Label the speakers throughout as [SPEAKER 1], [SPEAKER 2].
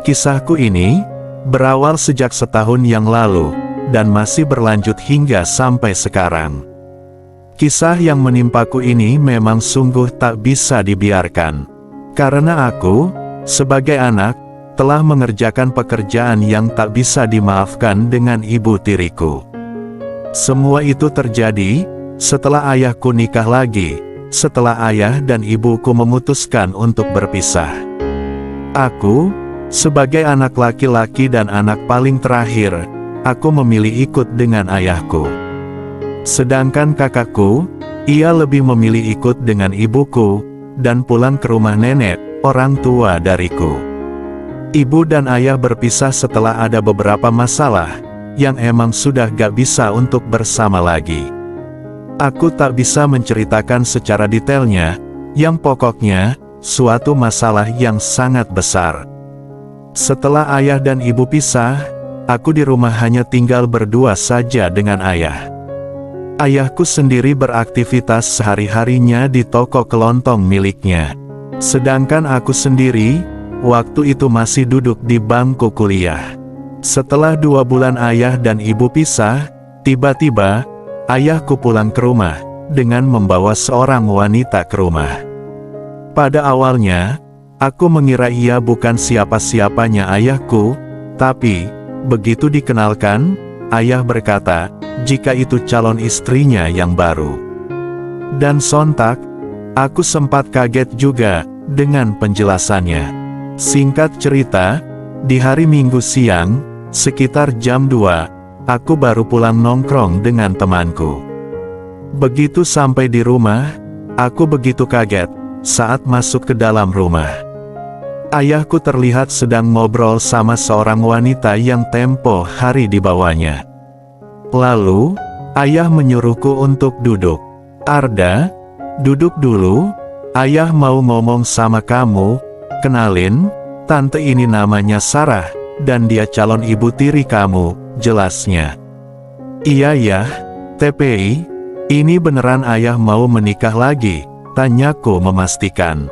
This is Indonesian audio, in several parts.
[SPEAKER 1] Kisahku ini berawal sejak setahun yang lalu, dan masih berlanjut hingga sampai sekarang. Kisah yang menimpaku ini memang sungguh tak bisa dibiarkan. Karena aku, sebagai anak, telah mengerjakan pekerjaan yang tak bisa dimaafkan dengan ibu tiriku. Semua itu terjadi setelah ayahku nikah lagi, setelah ayah dan ibuku memutuskan untuk berpisah. Aku, sebagai anak laki-laki dan anak paling terakhir, aku memilih ikut dengan ayahku. Sedangkan kakakku, ia lebih memilih ikut dengan ibuku, dan pulang ke rumah nenek, orang tua dariku. Ibu dan ayah berpisah setelah ada beberapa masalah, yang emang sudah gak bisa untuk bersama lagi. Aku tak bisa menceritakan secara detailnya, yang pokoknya, suatu masalah yang sangat besar. Setelah ayah dan ibu pisah, aku di rumah hanya tinggal berdua saja dengan ayah. Ayahku sendiri beraktivitas sehari-harinya di toko kelontong miliknya. Sedangkan aku sendiri, waktu itu masih duduk di bangku kuliah. Setelah 2 bulan ayah dan ibu pisah, tiba-tiba, ayahku pulang ke rumah, dengan membawa seorang wanita ke rumah. Pada awalnya, aku mengira ia bukan siapa-siapanya ayahku, tapi, begitu dikenalkan, ayah berkata, jika itu calon istrinya yang baru. Dan sontak, aku sempat kaget juga, dengan penjelasannya. Singkat cerita, di hari Minggu siang, sekitar jam 2, aku baru pulang nongkrong dengan temanku. Begitu sampai di rumah, aku begitu kaget, saat masuk ke dalam rumah. Ayahku terlihat sedang ngobrol sama seorang wanita yang tempo hari dibawanya. Lalu, ayah menyuruhku untuk duduk. "Arda, duduk dulu, ayah mau ngomong sama kamu, kenalin, tante ini namanya Sarah, dan dia calon ibu tiri kamu," jelasnya. "Iya ya, TPI, ini beneran ayah mau menikah lagi?" tanyaku memastikan.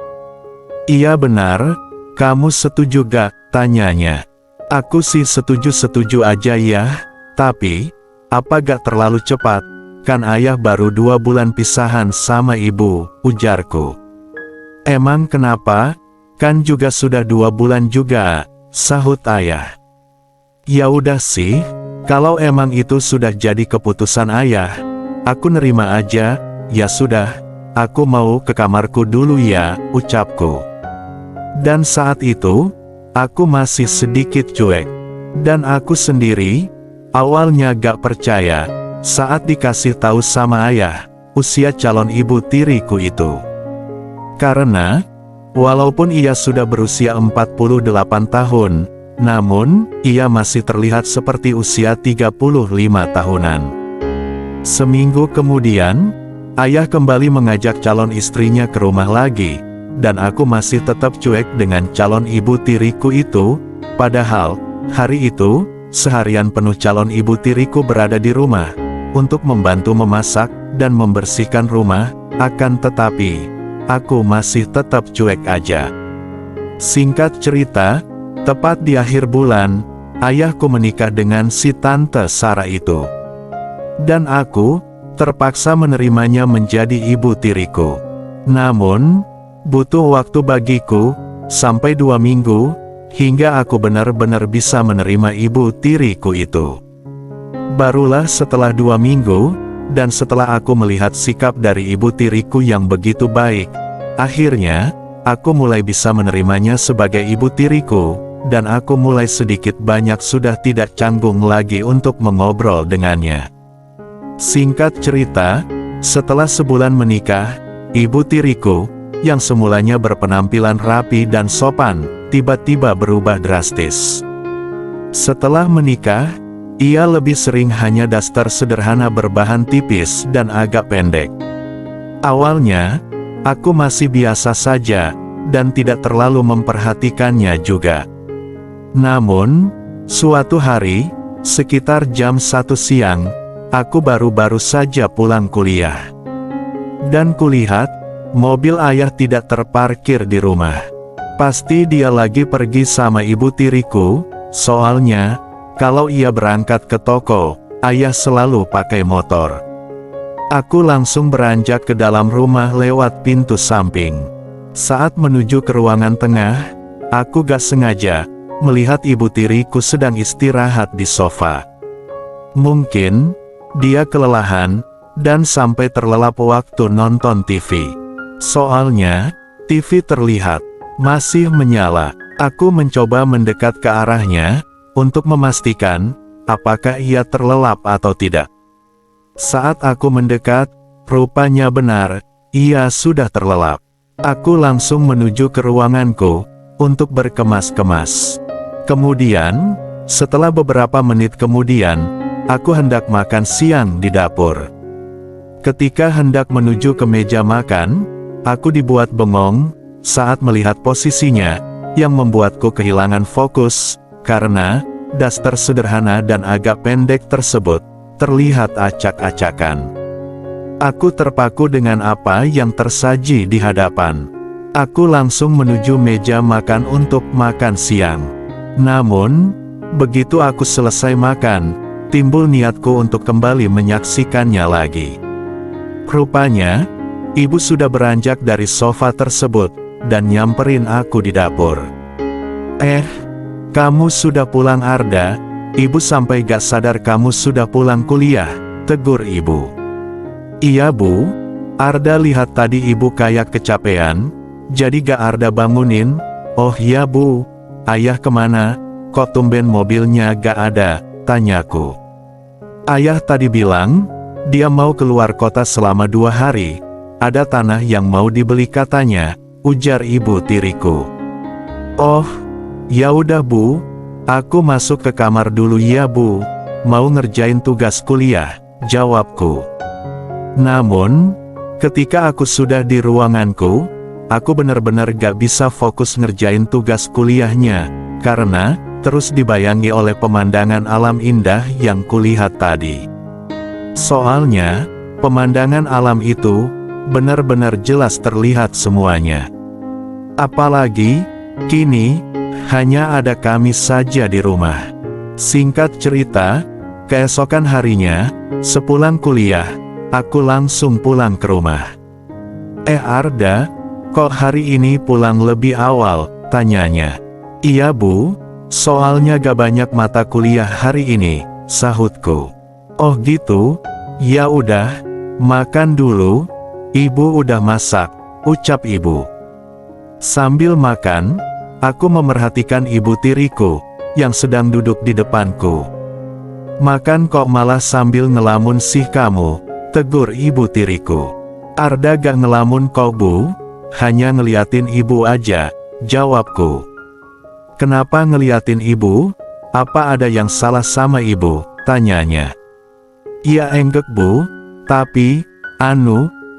[SPEAKER 1] "Iya benar, kamu setuju gak?" tanyanya. "Aku sih setuju-setuju aja ya, tapi, apa gak terlalu cepat, kan ayah baru 2 bulan pisahan sama ibu," ujarku. "Emang kenapa? Kan juga sudah 2 bulan juga," sahut ayah. "Ya udah sih, kalau emang itu sudah jadi keputusan ayah, aku nerima aja, ya sudah, aku mau ke kamarku dulu ya," ucapku. Dan saat itu, aku masih sedikit cuek. Dan aku sendiri, awalnya gak percaya, saat dikasih tahu sama ayah, usia calon ibu tiriku itu. Karena, walaupun ia sudah berusia 48 tahun, namun, ia masih terlihat seperti usia 35 tahunan. Seminggu kemudian, ayah kembali mengajak calon istrinya ke rumah lagi, dan aku masih tetap cuek dengan calon ibu tiriku itu, padahal, hari itu, seharian penuh calon ibu tiriku berada di rumah, untuk membantu memasak, dan membersihkan rumah, akan tetapi, aku masih tetap cuek aja. Singkat cerita, tepat di akhir bulan, ayahku menikah dengan si tante Sarah itu. Dan aku, terpaksa menerimanya menjadi ibu tiriku. Namun, butuh waktu bagiku, sampai 2 minggu, hingga aku benar-benar bisa menerima ibu tiriku itu. Barulah setelah 2 minggu, dan setelah aku melihat sikap dari ibu tiriku yang begitu baik, akhirnya, aku mulai bisa menerimanya sebagai ibu tiriku, dan aku mulai sedikit banyak sudah tidak canggung lagi untuk mengobrol dengannya. Singkat cerita, setelah sebulan menikah, ibu tiriku, yang semulanya berpenampilan rapi dan sopan, tiba-tiba berubah drastis. Setelah menikah, ia lebih sering hanya daster sederhana berbahan tipis dan agak pendek. Awalnya, aku masih biasa saja, dan tidak terlalu memperhatikannya juga. Namun, suatu hari, sekitar jam 1 siang, aku baru saja pulang kuliah. Dan kulihat, mobil ayah tidak terparkir di rumah. Pasti dia lagi pergi sama ibu tiriku, soalnya, kalau ia berangkat ke toko, ayah selalu pakai motor. Aku langsung beranjak ke dalam rumah lewat pintu samping. Saat menuju ke ruangan tengah, aku gak sengaja melihat ibu tiriku sedang istirahat di sofa. Mungkin dia kelelahan dan sampai terlelap waktu nonton TV. Soalnya, TV terlihat masih menyala. Aku mencoba mendekat ke arahnya untuk memastikan apakah ia terlelap atau tidak. Saat aku mendekat, rupanya benar, ia sudah terlelap. Aku langsung menuju ke ruanganku untuk berkemas-kemas. Kemudian, setelah beberapa menit kemudian, aku hendak makan siang di dapur. Ketika hendak menuju ke meja makan, aku dibuat bengong saat melihat posisinya, yang membuatku kehilangan fokus, karena daster sederhana dan agak pendek tersebut terlihat acak-acakan. Aku terpaku dengan apa yang tersaji di hadapan. Aku langsung menuju meja makan untuk makan siang. Namun, begitu aku selesai makan, timbul niatku untuk kembali menyaksikannya lagi. Rupanya, ibu sudah beranjak dari sofa tersebut dan nyamperin aku di dapur. Kamu sudah pulang Arda? Ibu sampai gak sadar kamu sudah pulang kuliah, tegur ibu. Iya bu, Arda lihat tadi ibu kayak kecapean, jadi gak Arda bangunin. Oh iya bu, ayah kemana? Kok tumben mobilnya gak ada? Tanyaku. Ayah tadi bilang, dia mau keluar kota selama 2 hari, ada tanah yang mau dibeli katanya, ujar ibu tiriku. Oh, ya udah bu, aku masuk ke kamar dulu ya bu, mau ngerjain tugas kuliah, jawabku. Namun, ketika aku sudah di ruanganku, aku benar-benar gak bisa fokus ngerjain tugas kuliahnya, karena terus dibayangi oleh pemandangan alam indah yang kulihat tadi. Soalnya, pemandangan alam itu benar-benar jelas terlihat semuanya. Apalagi, kini, hanya ada kami saja di rumah. Singkat cerita, keesokan harinya, sepulang kuliah, aku langsung pulang ke rumah. Arda, kok hari ini pulang lebih awal? Tanyanya. Iya bu, soalnya gak banyak mata kuliah hari ini, sahutku. Oh gitu? Ya udah, makan dulu, ibu udah masak, ucap ibu. Sambil makan, aku memerhatikan ibu tiriku, yang sedang duduk di depanku. Makan kok malah sambil ngelamun sih kamu, tegur ibu tiriku. Arda gak ngelamun kok bu, hanya ngeliatin ibu aja, jawabku. Kenapa ngeliatin ibu? Apa ada yang salah sama ibu? Tanyanya. Iya enggak bu, tapi,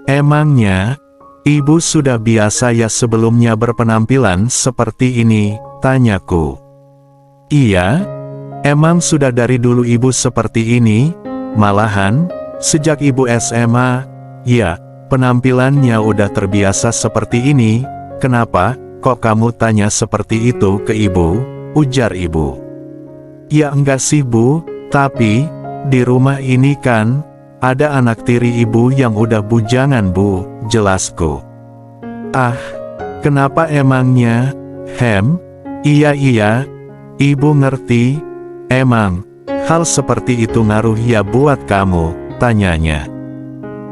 [SPEAKER 1] emangnya, ibu sudah biasa ya sebelumnya berpenampilan seperti ini? Tanyaku. Iya, emang sudah dari dulu ibu seperti ini, malahan, sejak ibu SMA, ya, penampilannya udah terbiasa seperti ini. Kenapa, kok kamu tanya seperti itu ke ibu? Ujar ibu. Ya enggak sih bu, tapi, di rumah ini kan, ada anak tiri ibu yang udah bujangan bu, jelasku. Ah, kenapa emangnya? Iya, ibu ngerti, emang, hal seperti itu ngaruh ya buat kamu, tanyanya.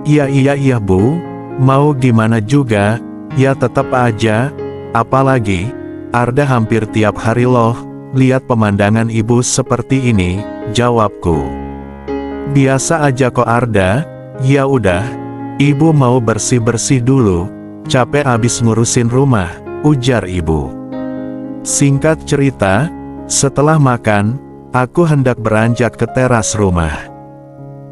[SPEAKER 1] Iya bu, mau gimana juga, ya tetap aja, apalagi, Arda hampir tiap hari loh, lihat pemandangan ibu seperti ini, jawabku. Biasa aja kok Arda, ya udah, ibu mau bersih-bersih dulu, capek abis ngurusin rumah, ujar ibu. Singkat cerita, setelah makan, aku hendak beranjak ke teras rumah.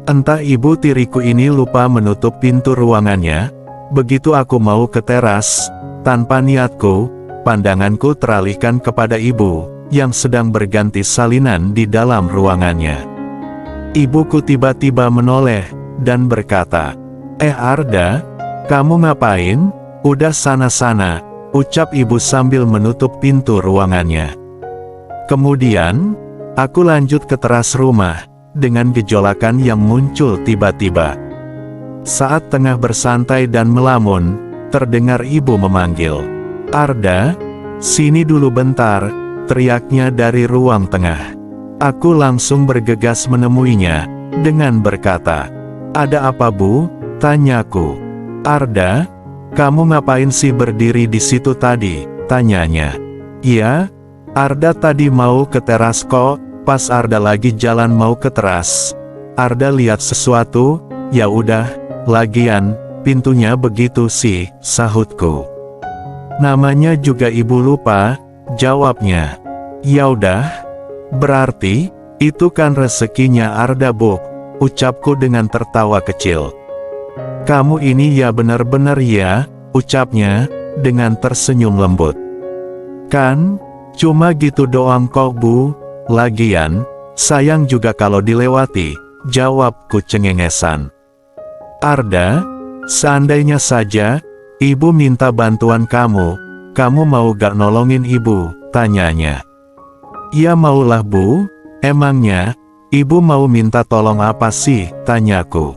[SPEAKER 1] Entah ibu tiriku ini lupa menutup pintu ruangannya, begitu aku mau ke teras, tanpa niatku, pandanganku teralihkan kepada ibu, yang sedang berganti salinan di dalam ruangannya. Ibuku tiba-tiba menoleh, dan berkata, Arda, kamu ngapain? Udah sana-sana, ucap ibu sambil menutup pintu ruangannya. Kemudian, aku lanjut ke teras rumah, dengan gejolakan yang muncul tiba-tiba. Saat tengah bersantai dan melamun, terdengar ibu memanggil, "Arda, sini dulu bentar," teriaknya dari ruang tengah. Aku langsung bergegas menemuinya, dengan berkata, "Ada apa, Bu?" tanyaku. "Arda, kamu ngapain sih berdiri di situ tadi?" tanyanya. "Iya, Arda tadi mau ke teras kok." Pas Arda lagi jalan mau ke teras, Arda lihat sesuatu. "Ya udah, lagian, pintunya begitu sih," sahutku. "Namanya juga ibu lupa," jawabnya. "Ya udah, berarti, itu kan rezekinya Arda, Bu," ucapku dengan tertawa kecil. "Kamu ini ya benar-benar ya," ucapnya, dengan tersenyum lembut. "Kan, cuma gitu doang kok, Bu. Lagian, sayang juga kalau dilewati," jawabku cengengesan. "Arda, seandainya saja, ibu minta bantuan kamu mau gak nolongin ibu?" tanyanya. "Ya maulah, Bu. Emangnya, ibu mau minta tolong apa sih?" tanyaku.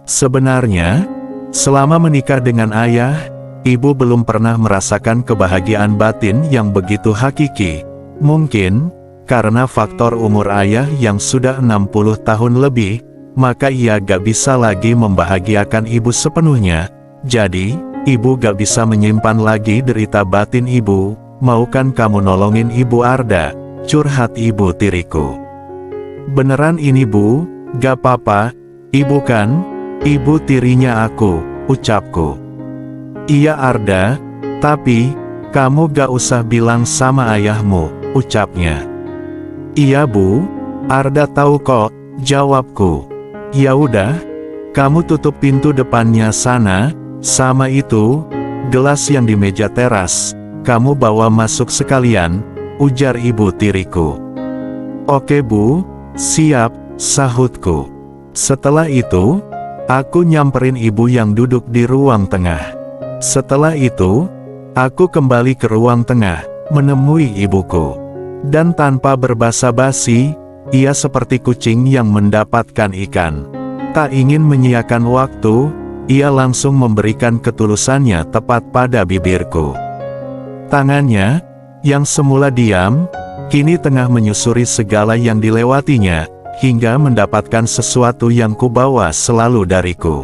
[SPEAKER 1] Sebenarnya, selama menikah dengan ayah, ibu belum pernah merasakan kebahagiaan batin yang begitu hakiki. Mungkin, karena faktor umur ayah yang sudah 60 tahun lebih, maka ia gak bisa lagi membahagiakan ibu sepenuhnya. Jadi, ibu gak bisa menyimpan lagi derita batin ibu. "Mau kan kamu nolongin ibu Arda?" curhat ibu tiriku. "Beneran ini, Bu, gak apa-apa, ibu kan, ibu tirinya aku," ucapku. "Iya Arda, tapi, kamu gak usah bilang sama ayahmu," ucapnya. "Iya Bu, Arda tahu kok," jawabku. "Ya udah, kamu tutup pintu depannya sana, sama itu, gelas yang di meja teras, kamu bawa masuk sekalian," ujar ibu tiriku. "Oke Bu, siap," sahutku. Setelah itu, aku nyamperin ibu yang duduk di ruang tengah. Setelah itu, aku kembali ke ruang tengah, menemui ibuku. Dan tanpa berbasa-basi, ia seperti kucing yang mendapatkan ikan. Tak ingin menyia-nyiakan waktu, ia langsung memberikan ketulusannya tepat pada bibirku. Tangannya, yang semula diam, kini tengah menyusuri segala yang dilewatinya, hingga mendapatkan sesuatu yang kubawa selalu dariku.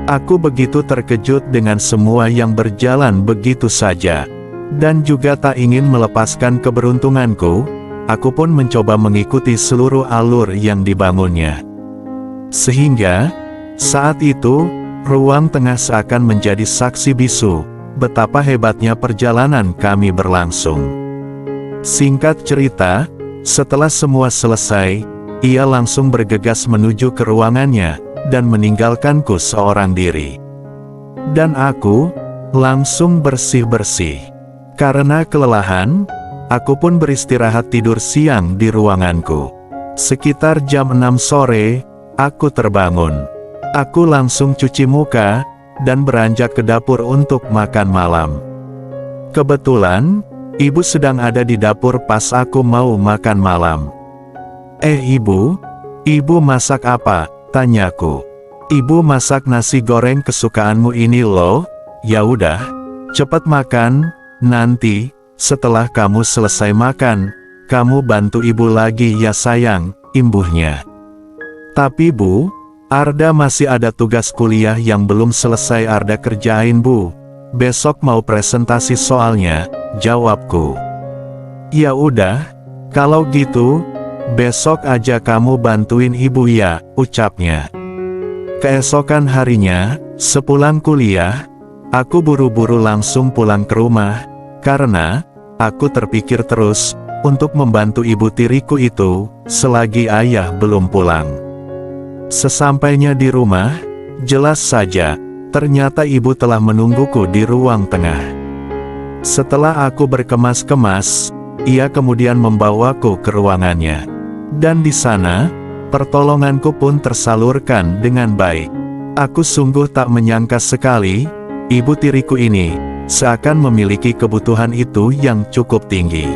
[SPEAKER 1] Aku begitu terkejut dengan semua yang berjalan begitu saja. Dan juga tak ingin melepaskan keberuntunganku, aku pun mencoba mengikuti seluruh alur yang dibangunnya. Sehingga, saat itu, ruang tengah seakan menjadi saksi bisu, betapa hebatnya perjalanan kami berlangsung. Singkat cerita, setelah semua selesai, ia langsung bergegas menuju ke ruangannya, dan meninggalkanku seorang diri. Dan aku, langsung bersih-bersih. Karena kelelahan, aku pun beristirahat tidur siang di ruanganku. Sekitar jam 6 sore, aku terbangun. Aku langsung cuci muka, dan beranjak ke dapur untuk makan malam. Kebetulan, ibu sedang ada di dapur pas aku mau makan malam. Ibu, ibu masak apa?" tanyaku. "Ibu masak nasi goreng kesukaanmu ini loh." "Ya udah, cepat makan. Nanti, setelah kamu selesai makan, kamu bantu ibu lagi ya sayang," imbuhnya. "Tapi Bu, Arda masih ada tugas kuliah yang belum selesai Arda kerjain Bu. Besok mau presentasi soalnya," jawabku. "Ya udah, kalau gitu, besok aja kamu bantuin ibu ya," ucapnya. Keesokan harinya, sepulang kuliah, aku buru-buru langsung pulang ke rumah, karena aku terpikir terus untuk membantu ibu tiriku itu selagi ayah belum pulang. Sesampainya di rumah, jelas saja, ternyata ibu telah menungguku di ruang tengah. Setelah aku berkemas-kemas, ia kemudian membawaku ke ruangannya. Dan di sana, pertolonganku pun tersalurkan dengan baik. Aku sungguh tak menyangka sekali, ibu tiriku ini seakan memiliki kebutuhan itu yang cukup tinggi.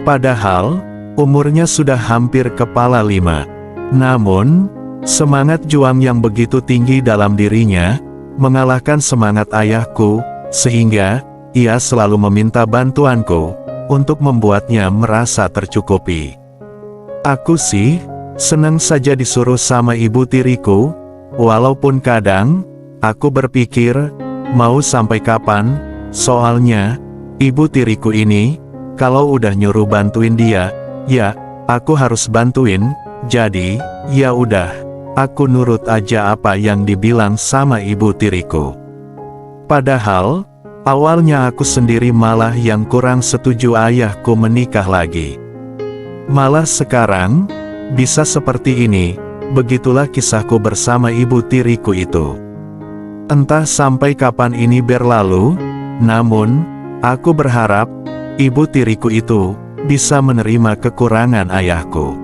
[SPEAKER 1] Padahal, umurnya sudah hampir kepala 5. Namun, semangat juang yang begitu tinggi dalam dirinya, mengalahkan semangat ayahku, sehingga, ia selalu meminta bantuanku, untuk membuatnya merasa tercukupi. Aku sih, senang saja disuruh sama ibu tiriku, walaupun kadang, aku berpikir, mau sampai kapan, soalnya, ibu tiriku ini, kalau udah nyuruh bantuin dia, ya, aku harus bantuin, jadi, ya udah, aku nurut aja apa yang dibilang sama ibu tiriku. Padahal, awalnya aku sendiri malah yang kurang setuju ayahku menikah lagi. Malah sekarang, bisa seperti ini, begitulah kisahku bersama ibu tiriku itu. Entah sampai kapan ini berlalu, namun, aku berharap, ibu tiriku itu, bisa menerima kekurangan ayahku.